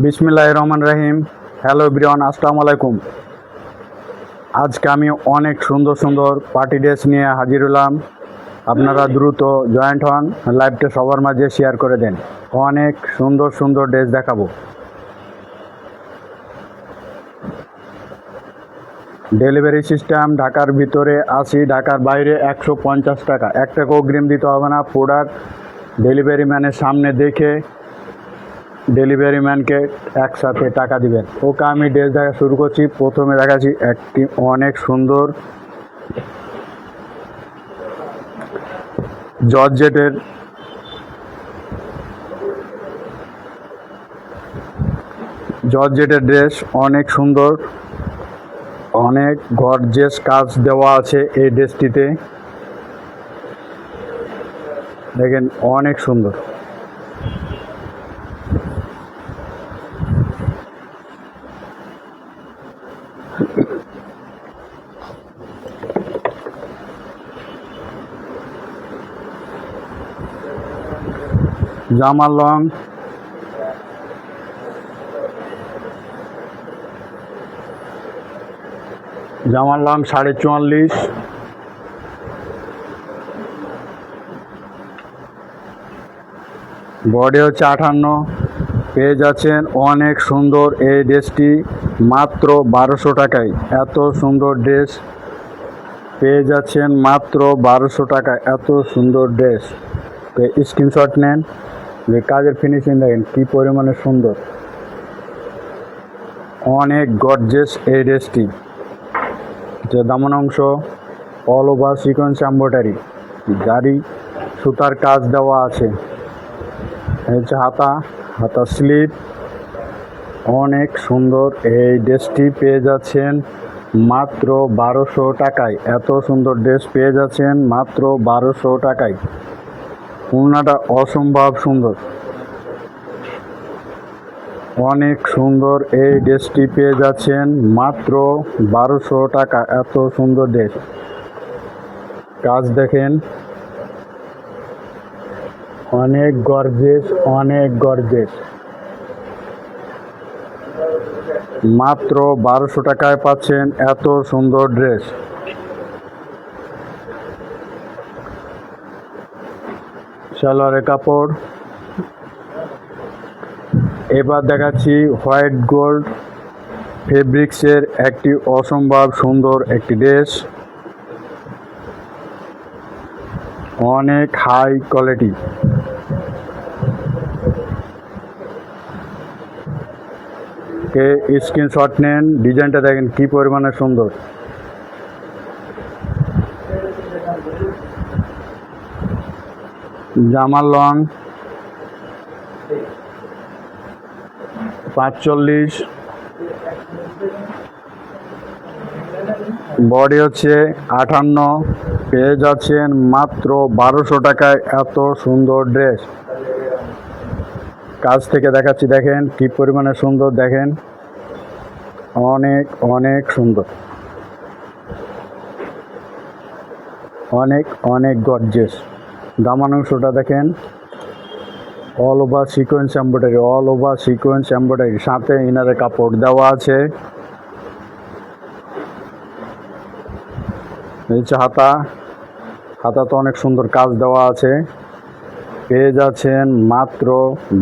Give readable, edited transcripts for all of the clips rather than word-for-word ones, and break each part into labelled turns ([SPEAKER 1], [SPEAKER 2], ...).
[SPEAKER 1] বিসমিল্লাহির রহমানির রহিম। Hello everyone, আসসালামু আলাইকুম। আজকে আমি অনেক সুন্দর সুন্দর পার্টি ড্রেস নিয়ে হাজির হলাম। আপনারা দ্রুত জয়েন্ট হন, লাইভটা সবার মাঝে শেয়ার করে দেন। অনেক সুন্দর সুন্দর ড্রেস দেখাবো। ডেলিভারি সিস্টেম ঢাকার ভিতরে 80, ঢাকার বাইরে 150 টাকা। 1 টাকা অগ্রিম দিতে হবে না। প্রোডাক্ট ডেলিভারি ম্যানের সামনে দেখে ডেলিভারি ম্যানকে একসাথে টাকা দিবেন। ওকে, আমি ড্রেস দেখা শুরু করছি। প্রথমে দেখাচ্ছি একটি অনেক সুন্দর জর্জেটের ড্রেস, অনেক সুন্দর, অনেক গর্জিয়াস কাজ দেওয়া আছে এই ড্রেসটিতে। দেখেন, অনেক সুন্দর। জামার লং �44.5। বডি হচ্ছে 58। পেয়ে যাচ্ছেন অনেক সুন্দর এই ড্রেসটি মাত্র 1200 টাকায়। এত সুন্দর ড্রেস পেয়ে যাচ্ছেন মাত্র 1200 টাকায়। এত সুন্দর ড্রেস স্ক্রিনশট নেন। যে কাজের ফিনিশিং দেখেন কি পরিমাণে সুন্দর, অনেক গর্জিয়াস এই ড্রেসটি। যে দামান অংশ অল ওভার সিকোয়েন্স এমব্রয়ডারি, জারি সুতার কাজ দেওয়া আছে। হচ্ছে হাতা স্লিভ। অনেক সুন্দর এই ড্রেসটি পেয়ে যাচ্ছেন মাত্র 1200 টাকায়। এত সুন্দর ড্রেস পেয়ে যাচ্ছেন মাত্র 1200 টাকায়। ওড়নাটা অসম্ভব সুন্দর, অনেক সুন্দর এই ড্রেসটি পেয়ে যাচ্ছেন মাত্র 1200 টাকা। এত সুন্দর ড্রেস, কাজ দেখেন অনেক গর্জিয়াস, মাত্র 1200 টাকায় পাচ্ছেন এত সুন্দর ড্রেস। সালোয়ারের কাপড়। এবার দেখাচ্ছি হোয়াইট গোল্ড ফেব্রিক্সের একটি অসম্ভব সুন্দর একটি ড্রেস, অনেক হাই কোয়ালিটি। কে স্ক্রিনশট নেন। ডিজাইনটা দেখেন কি পরিমাণে সুন্দর। জামার লং 45। বডি হচ্ছে 58। পেয়ে যাচ্ছেন মাত্র 1200 টাকায় এত সুন্দর ড্রেস। কাছ থেকে দেখাচ্ছি, দেখেন কি পরিমাণে সুন্দর, দেখেন অনেক সুন্দর, অনেক গর্জিয়াস। দামান অংশটা দেখেন অল ওভার সিকোয়েন্স এমব্রয়ডারি, সাথে ইনারের কাপড় দেওয়া আছে। নিচে হাতা তো অনেক সুন্দর কাজ দেওয়া আছে। পেয়ে যাচ্ছেন মাত্র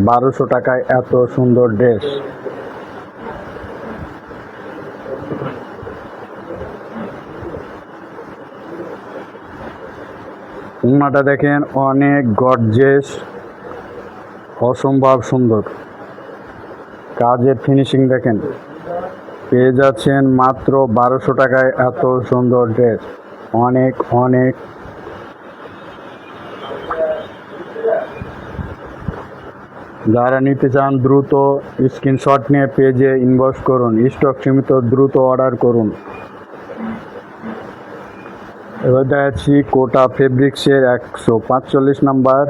[SPEAKER 1] 1200 টাকায় এত সুন্দর ড্রেস। ওড়নাটা দেখেন অনেক গর্জিয়াস, অসম্ভব সুন্দর। কাজের ফিনিশিং দেখেন। পেয়ে যাচ্ছেন মাত্র 1200 টাকায় এত সুন্দর ড্রেস। অনেক যারা নিতে চান দ্রুত স্ক্রিনশট নিয়ে পেজে ইনবক্স করুন। স্টক সীমিত, দ্রুত অর্ডার করুন। এবার দেখাচ্ছি কোটা ফেব্রিক্সের 145 নাম্বার।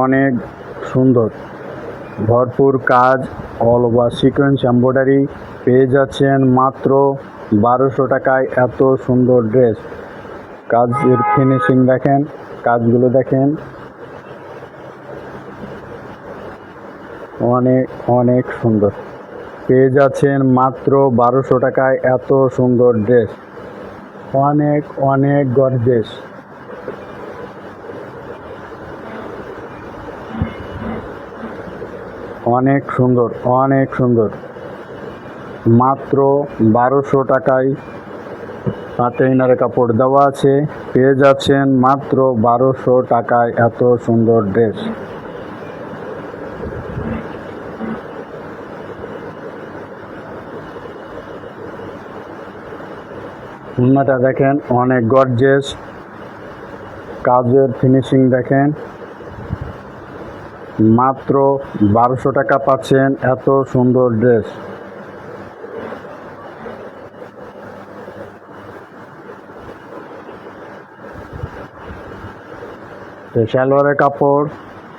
[SPEAKER 1] অনেক সুন্দর, ভরপুর কাজ, অল ওভার সিকোয়েন্স এমব্রয়ডারি। পেয়ে যাচ্ছেন মাত্র 1200 টাকায় এত সুন্দর ড্রেস। কাজের ফিনিশিং দেখেন, কাজগুলো দেখেন, অনেক অনেক সুন্দর। পেয়ে যাচ্ছেন মাত্র 1200 টাকায় এত সুন্দর ড্রেস, অনেক অনেক গর্জিয়াস। অনেক সুন্দর, অনেক সুন্দর। মাত্র 1200 টাকায় হাতে ইনারে কাপড় দেওয়া আছে। পেয়ে যাচ্ছেন মাত্র 1200 টাকায় এত সুন্দর ড্রেস। ওড়নাটা দেখেন, অনেক গর্জিয়াস। কাজের ফিনিশিং দেখেন, মাত্র 1200 টাকা পাচ্ছেন এত সুন্দর ড্রেস। সালোয়ারের কাপড়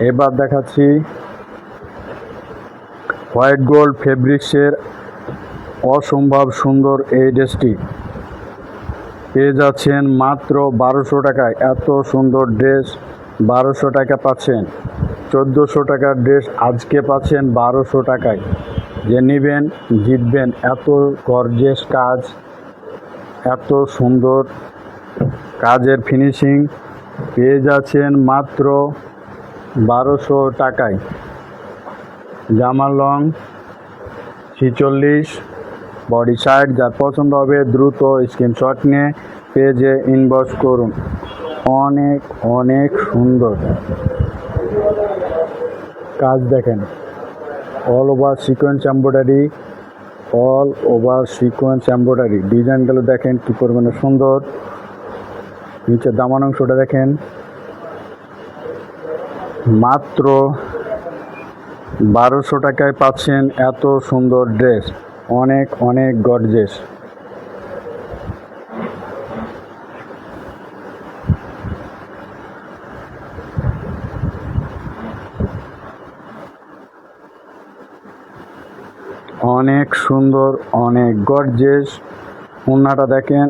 [SPEAKER 1] এবার দেখাচ্ছি হোয়াইট গোল্ড ফেব্রিক্সের অসম্ভব সুন্দর এই ড্রেসটি। পেয়ে যাচ্ছেন মাত্র 1200 টাকায় এত সুন্দর ড্রেস। 1200 টাকা পাচ্ছেন। 1400 টাকার ড্রেস আজকে পাচ্ছেন 1200 টাকায়। যে নেবেন জিতবেন। এত গর্জিয়াস কাজ, এত সুন্দর কাজের ফিনিশিং পেয়ে যাচ্ছেন মাত্র 1200 টাকায়। জামার লং 46, বডি সাইড। যার পছন্দ হবে দ্রুত স্ক্রিনশট নিয়ে পেজে ইনবক্স করুন। অনেক অনেক সুন্দর কাজ দেখেন, all over sequence embroidery, all over sequence embroidery. ডিজাইনগুলো দেখেন কী পরিমাণে সুন্দর। নিচে দামান অংশটা দেখেন, মাত্র 1200 টাকায় পাচ্ছেন এত সুন্দর ড্রেস। অনেক অনেক গর্জিয়াস। অনেক সুন্দর, অনেক গর্জিয়াস। ওড়নাটা দেখেন,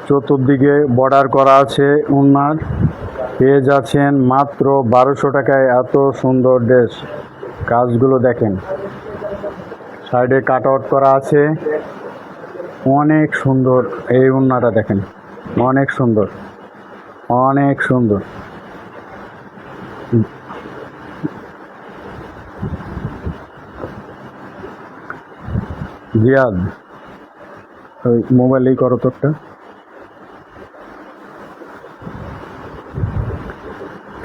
[SPEAKER 1] চতুর্দিকে বর্ডার করা আছে ওড়নার। পেয়ে যাচ্ছেন মাত্র 1200 টাকায় এত সুন্দর ড্রেস। কাজগুলো দেখেন, সাইডে কাট আউট করা আছে। অনেক সুন্দর এই ওড়নাটা দেখেন, অনেক সুন্দর, অনেক সুন্দর। জিয়াদ, ওই মোবাইলেই করো তো একটা।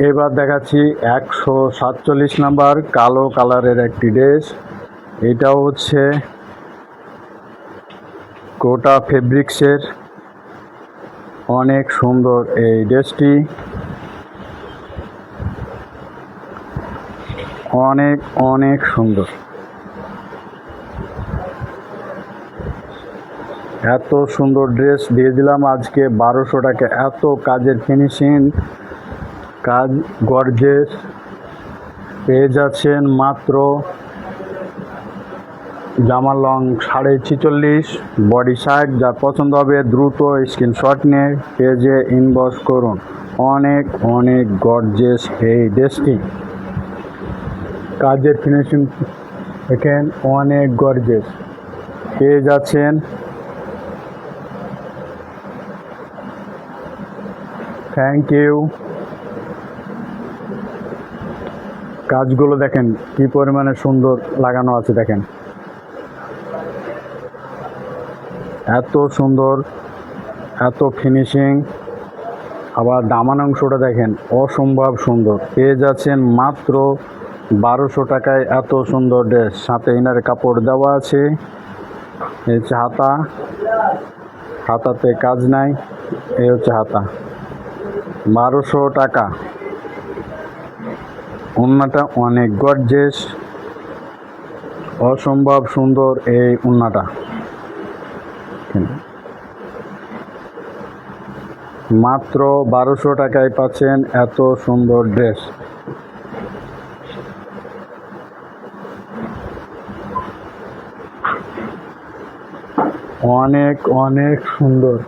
[SPEAKER 1] এবার দেখাচ্ছি 147 নাম্বার কালো কালারের একটি ড্রেস। এটাও হচ্ছে কোটা ফেব্রিক্সের। অনেক সুন্দর এই ড্রেসটি, অনেক অনেক সুন্দর। এত সুন্দর ড্রেস দিয়ে দিলাম আজকে 1200 টাকা। এত কাজের ফিনিশিং, কাজ গর্জিয়াস। পেয়ে যাচ্ছেন মাত্র, জামার লং 46.5, বডি সাইড। যার পছন্দ হবে দ্রুত স্ক্রিনশট নিয়ে পেজে ইনবক্স করুন। অনেক অনেক গর্জিয়াস এই ড্রেসটি। কাজের ফিনিশিং দেখেন, অনেক গর্জিয়াস। পেয়ে যাচ্ছেন। Thank you. কাজগুলো দেখেন কি পরিমাণে সুন্দর লাগানো আছে দেখেন, এত সুন্দর, এত ফিনিশিং। আবার দামান অংশটা দেখেন, অসম্ভব সুন্দর। পেয়ে যাচ্ছেন মাত্র 1200 টাকায় এত সুন্দর ড্রেস। সাথে ইনারে কাপড় দেওয়া আছে। এই হচ্ছে হাতা, হাতাতে কাজ নাই। এই হচ্ছে হাতা। 1200 টাকা। ওড়নাটা অনেক গর্জিয়াস, অসম্ভব সুন্দর এই ওড়নাটা। মাত্র 1200 টাকায় পাচ্ছেন এত সুন্দর ড্রেস। অনেক অনেক সুন্দর।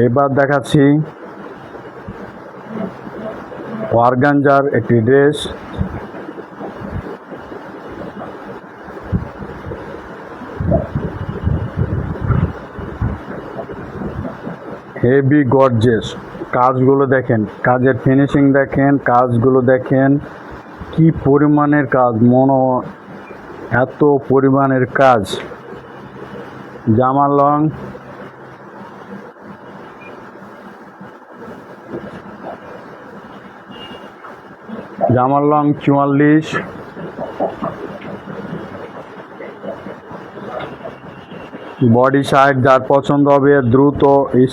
[SPEAKER 1] এবার দেখাচ্ছি অর্গানজার একটি ড্রেস। Heavy gorgeous. কাজগুলো দেখেন, কাজের ফিনিশিং দেখেন, কাজগুলো দেখেন কি পরিমাণের কাজ, এত পরিমাণের কাজ। জামার লং জামার লং 44। বডি সাইজ যার পছন্দ হবে দ্রুত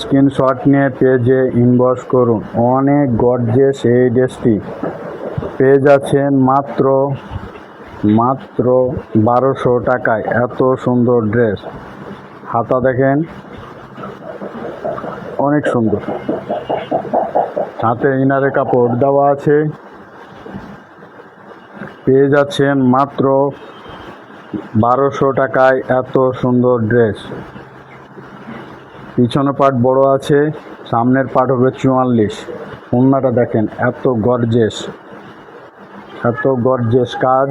[SPEAKER 1] স্ক্রিনশট নিয়ে পেজে ইনবক্স করুন। অনেক গর্জিয়াস এই ড্রেসটি পেয়ে যাচ্ছেন মাত্র 1200 টাকায়। এত সুন্দর ড্রেস। হাতা দেখেন অনেক সুন্দর, হাতে ইনারে কাপড় দেওয়া আছে। পেয়ে যাচ্ছেন মাত্র 1200 টাকায় এত সুন্দর ড্রেস। পিছনের পার্ট বড় আছে, সামনের পার্ট হবে 44। ওড়নাটা দেখেন এত গর্জিয়াস কাজ।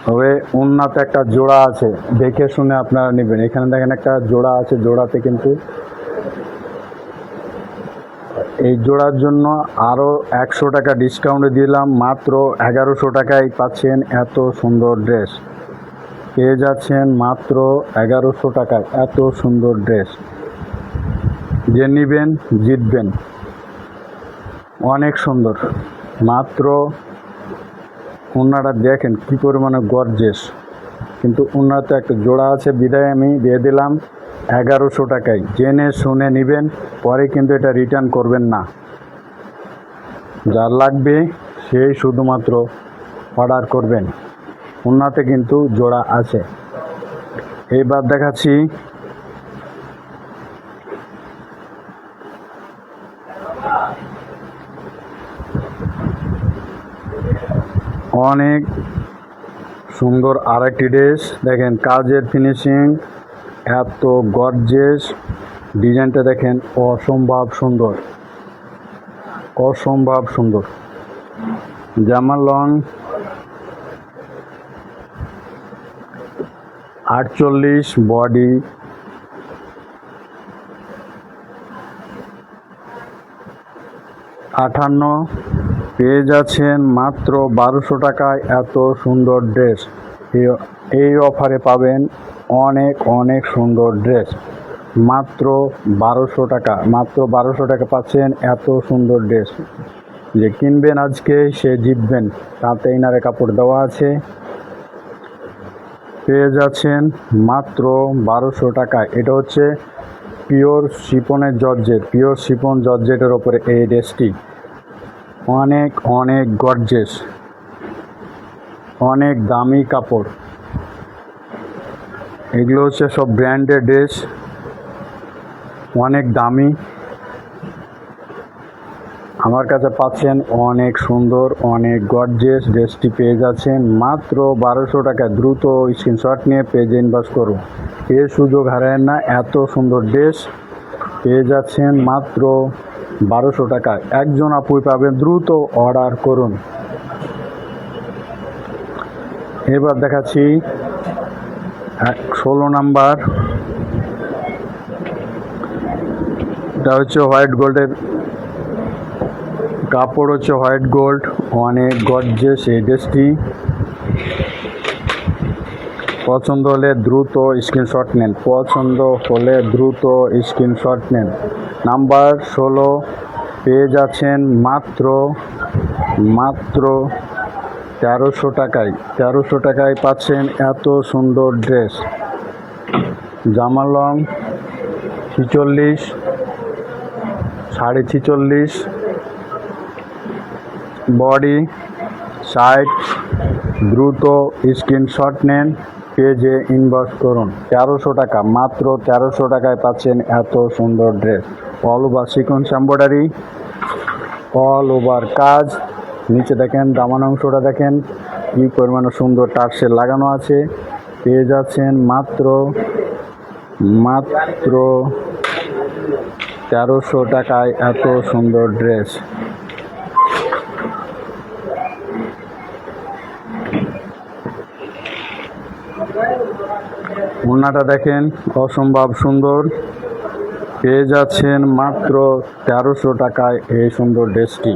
[SPEAKER 1] তবে ওড়নাতে একটা জোড়া আছে, দেখে শুনে আপনারা নেবেন। এখানে দেখেন একটা জোড়া আছে, জোড়াতে কিন্তু এই জোড়ার জন্য আরও 100 টাকা ডিসকাউন্টে দিলাম। মাত্র 1100 টাকায় পাচ্ছেন এত সুন্দর ড্রেস। পেয়ে যাচ্ছেন মাত্র 1100 টাকায় এত সুন্দর ড্রেস। যে নেবেন জিতবেন। অনেক সুন্দর। মাত্র ওড়নাটা দেখেন কি পরিমাণে গর্জিয়াস, কিন্তু ওড়নাতে একটা জোড়া আছে বিদায় আমি দিয়ে দিলাম 1100 টাকায়। জেনে শুনে নেবেন, পরে কিন্তু এটা রিটার্ন করবেন না। যার লাগবে সেই শুধুমাত্র অর্ডার করবেন। ওড়নাতে কিন্তু জোড়া আছে। এইবার দেখাচ্ছি অনেক সুন্দর আরেকটি ড্রেস। দেখেন কাজের ফিনিশিং এত গর্জিয়াস, ডিজাইনটা দেখেন অসম্ভব সুন্দর। জামার লং 48, বডি 58। পেয়ে যাচ্ছেন মাত্র 1200 টাকায় এত সুন্দর ড্রেস। এই অফারে পাবেন অনেক সুন্দর ড্রেস। মাত্র 1200 টাকা, মাত্র 1200 টাকা পাচ্ছেন এত সুন্দর ড্রেস। যে কিনবেন আজকে সে জিতবেন। তাতে ইনারে কাপড় দেওয়া আছে। পেয়ে যাচ্ছেন মাত্র 1200 টাকায়। এটা হচ্ছে পিওর শিফন জর্জেটের ওপরে এই ড্রেসটি। অনেক গর্জিয়াস, অনেক দামি কাপড়। এগুলো হচ্ছে সব ব্র্যান্ডেড ড্রেস, অনেক দামি। আমার কাছে পাচ্ছেন অনেক সুন্দর, অনেক গর্জিয়াস ড্রেসটি পেয়ে যাচ্ছেন মাত্র 1200 টাকা। দ্রুত স্ক্রিনশট নিয়ে পেজে ইনবক্স করুন। এর সুযোগ হারায়েন না। এত সুন্দর ড্রেস পেয়ে যাচ্ছেন মাত্র 1200 টাকায়। একজন আপুই পাবেন, দ্রুত অর্ডার করুন। এবার দেখাচ্ছি 16 নাম্বার। এটা হচ্ছে হোয়াইট গোল্ডের কাপড়, হচ্ছে হোয়াইট গোল্ড। অনেক গর্জিয়াস এই ড্রেসটি। পছন্দ হলে দ্রুত স্ক্রিনশট নেন। নাম্বার 16 পেয়ে যাচ্ছেন মাত্র 1300 টাকায়। 1300 টাকায় পাচ্ছেন এত সুন্দর ড্রেস। জামার লং 46, 46.5, বডি 60। দ্রুত স্ক্রিনশট নেন, পেজে ইনবক্স করুন। 1300 টাকা, মাত্র 1300 টাকায় পাচ্ছেন এত সুন্দর dress. All over sequence embroidery all over কাজ। নিচে দেখেন দামান অংশটা দেখেন কি পরিমাণে সুন্দর টার্সেল লাগানো আছে। পেয়ে যাচ্ছেন মাত্র 1300 টাকায় এত সুন্দর ড্রেস। ওড়নাটা দেখেন অসম্ভব সুন্দর। পেয়ে যাচ্ছেন মাত্র 1300 টাকায় এই সুন্দর ড্রেসটি।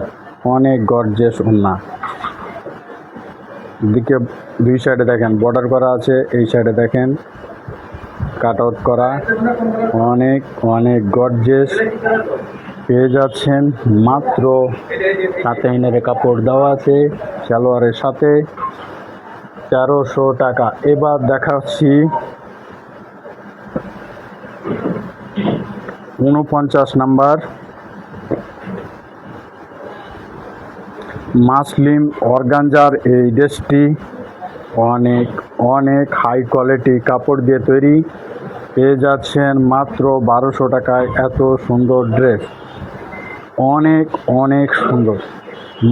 [SPEAKER 1] অনেক গর্জিয়াস ওড়না। দিকে দুই সাইডে দেখেন বর্ডার করা আছে, এই সাইডে দেখেন কাট আউট করা। অনেক অনেক গর্জিয়াস। পেয়ে যাচ্ছেন মাত্র সাথে ইনারে কাপড় দেওয়া আছে সালোয়ারের সাথে 1300 টাকা। এবার দেখাচ্ছি 49 নাম্বার মাসলিম অর্গানজার এই ড্রেসটি। অনেক অনেক হাই কোয়ালিটি কাপড় দিয়ে তৈরি। পেয়ে যাচ্ছেন মাত্র 1200 টাকায় এত সুন্দর ড্রেস। অনেক অনেক সুন্দর,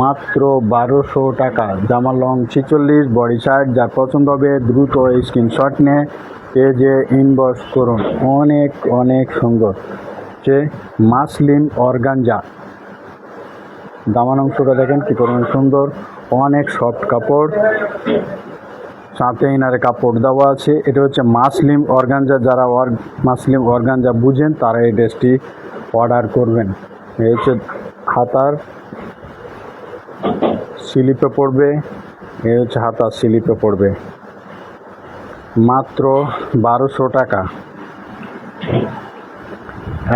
[SPEAKER 1] মাত্র 1200 টাকা। জামা লং 46, বডি সাইজ। যার পছন্দ হবে দ্রুত স্ক্রিনশট নিয়ে পেজে ইনবক্স করুন। অনেক অনেক সুন্দর যে মাসলিম অর্গানজা। দামান অংশটা দেখেন কি পরিমাণ সুন্দর। অনেক সফট কাপড়, সাথে ইনারে কাপড় দেওয়া আছে। এটা হচ্ছে মাসলিম অর্গানজা। যারা মাসলিম অর্গানজা বুঝেন তারা এই ড্রেসটি অর্ডার করবেন। এই হচ্ছে হাতার স্লিপে পড়বে, এই হচ্ছে হাতার স্লিপে পড়বে। মাত্র 1200 টাকা।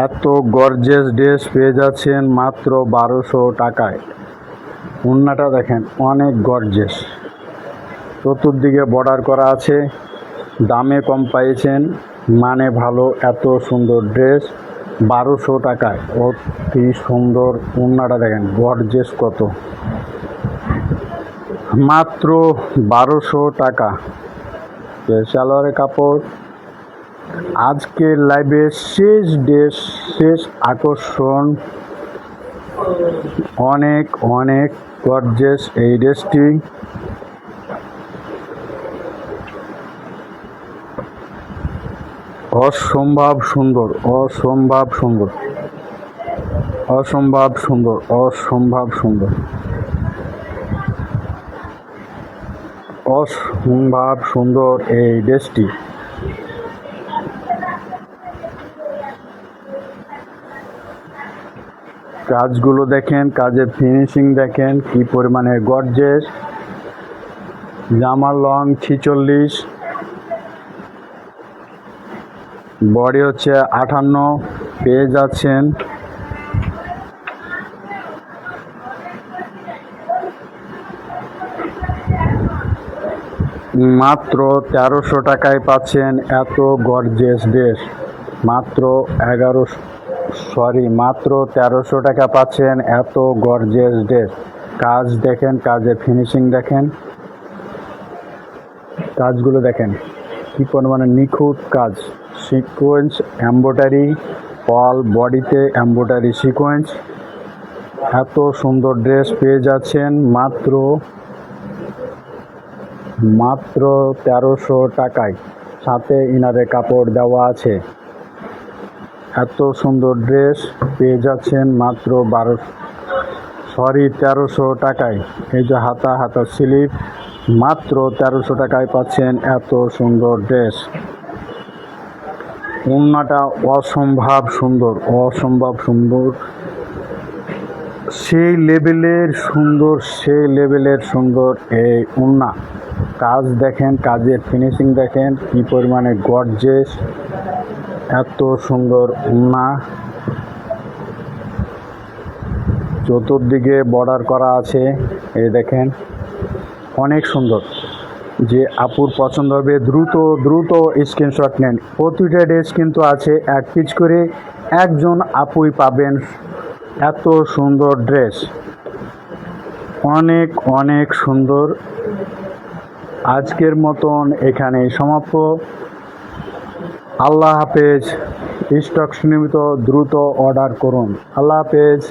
[SPEAKER 1] এত গর্জিয়াস ড্রেস পেয়ে যাচ্ছেন মাত্র 1200 টাকায়। ওড়নাটা দেখেন অনেক গর্জিয়াস, চতুর্দিকে বর্ডার করা আছে। দামে কম পাইছেন, মানে ভালো। এত সুন্দর ড্রেস 1200 টাকায়। অতি সুন্দর ওড়নাটা দেখেন গর্জিয়াস কত, মাত্র 1200 টাকা। সালোয়ারের কাপড়। আজকের লাইভে শেষ ড্রেস, শেষ আকর্ষণ। অনেক অনেক গর্জিয়াস এই ড্রেসটি। অসম্ভব সুন্দর, অসম্ভব সুন্দর, অসম্ভব সুন্দর, অসম্ভব সুন্দর, অসম্ভব সুন্দর এই ড্রেসটি। কাজগুলো দেখেন, কাজের ফিনিশিং দেখেন কি পরিমাণে গর্জিয়াস। জামার লং 46, বডি হচ্ছে 58। পেয়ে যাচ্ছেন মাত্র 1300 টাকায় পাচ্ছেন এত গর্জিয়াস ড্রেস। মাত্র 1300 টাকা পাচ্ছেন এত গর্জিয়াস ড্রেস। কাজ দেখেন, কাজের ফিনিশিং দেখেন, কাজগুলো দেখেন কি পরিমাণে নিখুঁত কাজ। সিকোয়েন্স এমব্রয়ডারি, অল বডিতে এমব্রয়ডারি সিকোয়েন্স। এত সুন্দর ড্রেস পেয়ে যাচ্ছেন মাত্র 1300 টাকায়। সাথে ইনারে কাপড় দেওয়া আছে। এত সুন্দর ড্রেস পেয়ে যাচ্ছেন মাত্র 1300 টাকায়। এই যে হাতা স্লিপ, মাত্র 1300 টাকায় পাচ্ছেন এত সুন্দর ড্রেস। ওড়নাটা অসম্ভব সুন্দর, অসম্ভব সুন্দর, সেই লেভেলের সুন্দর, সেই লেভেলের সুন্দর এই ওড়না। কাজ দেখেন, কাজের ফিনিশিং দেখেন কি পরিমাণে গর্জিয়াস। এত সুন্দর ওড়না, চতুর্দিকে বর্ডার করা আছে। এই দেখেন অনেক সুন্দর। যে আপুর পছন্দ হবে দ্রুত দ্রুত স্ক্রিনশট নেন। প্রতিটা ড্রেস কিন্তু আছে এক পিস করে, একজন আপুই পাবেন এত সুন্দর ড্রেস। অনেক অনেক সুন্দর। আজকের মতন এখানেই সমাপ্ত। আল্লাহ হাফেজ। স্টক সীমিত, দ্রুত অর্ডার করুন। আল্লাহ হাফেজ।